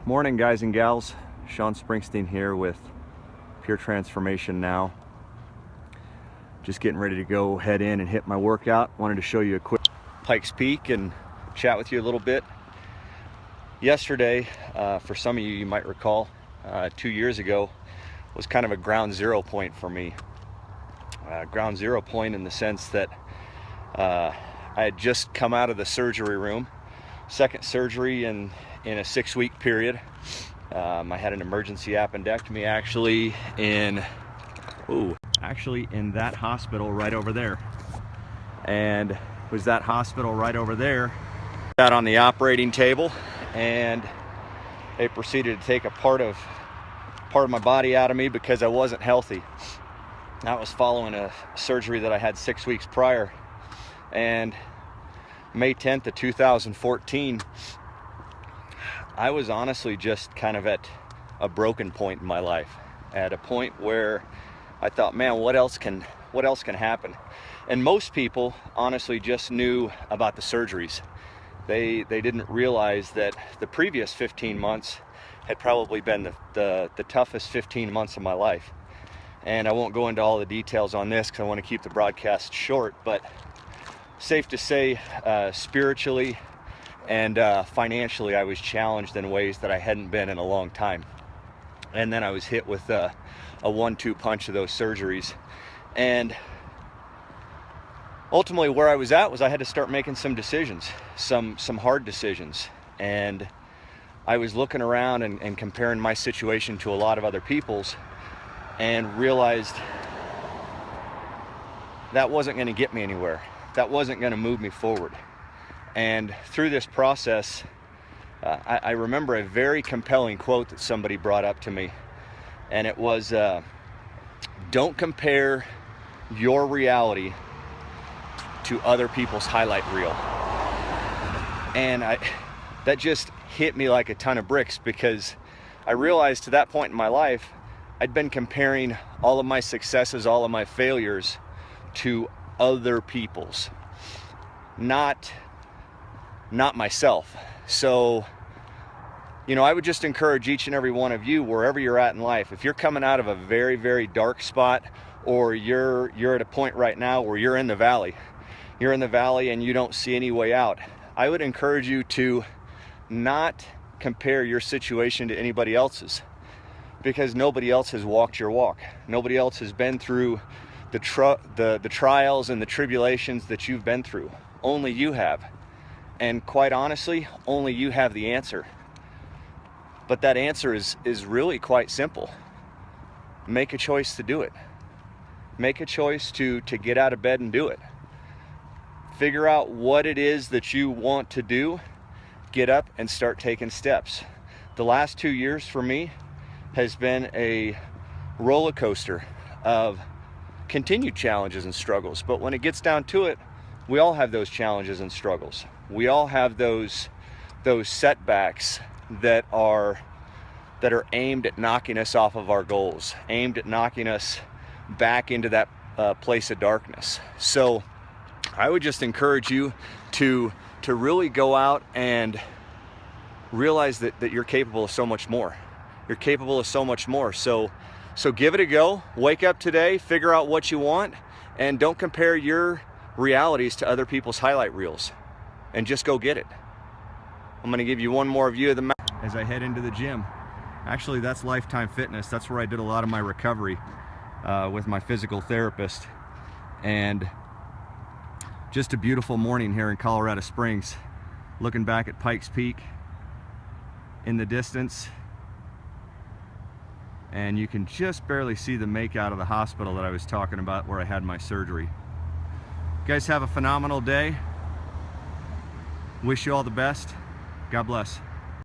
Morning, guys and gals. Sean Springsteen here with Pure Transformation Now. Just getting ready to go head in and hit my workout. Wanted to show you a quick Pikes Peak and chat with you a little bit. Yesterday, for some of you, you might recall, 2 years ago, was kind of a ground zero point for me. Ground zero point in the sense that I had just come out of the surgery room, second surgery in a 6-week period. I had an emergency appendectomy actually in that hospital right over there. And it was that hospital right over there, got on the operating table, and they proceeded to take a part of my body out of me because I wasn't healthy. That was following a surgery that I had 6 weeks prior. And May 10th of 2014, I was honestly just kind of at a broken point in my life, at a point where I thought, man, what else can happen? And most people honestly just knew about the surgeries. They didn't realize that the previous 15 months had probably been the toughest 15 months of my life. And I won't go into all the details on this because I want to keep the broadcast short, but safe to say, spiritually and financially, I was challenged in ways that I hadn't been in a long time. And then I was hit with a 1-2 punch of those surgeries. And ultimately where I was at was I had to start making some decisions, some hard decisions. And I was looking around and comparing my situation to a lot of other people's, and realized that wasn't going to get me anywhere. That wasn't going to move me forward. And through this process, I remember a very compelling quote that somebody brought up to me. And it was, don't compare your reality to other people's highlight reel. And that just hit me like a ton of bricks, because I realized to that point in my life, I'd been comparing all of my successes, all of my failures to other people's, not myself. So, I would just encourage each and every one of you, wherever you're at in life, if you're coming out of a very, very dark spot, or you're at a point right now where you're in the valley and you don't see any way out, I would encourage you to not compare your situation to anybody else's, because nobody else has walked your walk. Nobody else has been through the trials and the tribulations that you've been through. Only you have. And quite honestly, only you have the answer. But that answer is really quite simple. Make a choice to do it. Make a choice to get out of bed and do it. Figure out what it is that you want to do. Get up and start taking steps. The last 2 years for me has been a roller coaster of continued challenges and struggles. But when it gets down to it, we all have those challenges and struggles. We all have those setbacks that are aimed at knocking us off of our goals, aimed at knocking us back into that place of darkness. So I would just encourage you to really go out and realize that you're capable of so much more. You're capable of so much more. So give it a go. Wake up today, figure out what you want, and don't compare your realities to other people's highlight reels, and just go get it. I'm going to give you one more view of the map as I head into the gym. Actually, that's Lifetime Fitness. That's where I did a lot of my recovery with my physical therapist. And just a beautiful morning here in Colorado Springs, looking back at Pikes Peak in the distance, and you can just barely see the make out of the hospital that I was talking about where I had my surgery. You guys have a phenomenal day. Wish you all the best. God bless.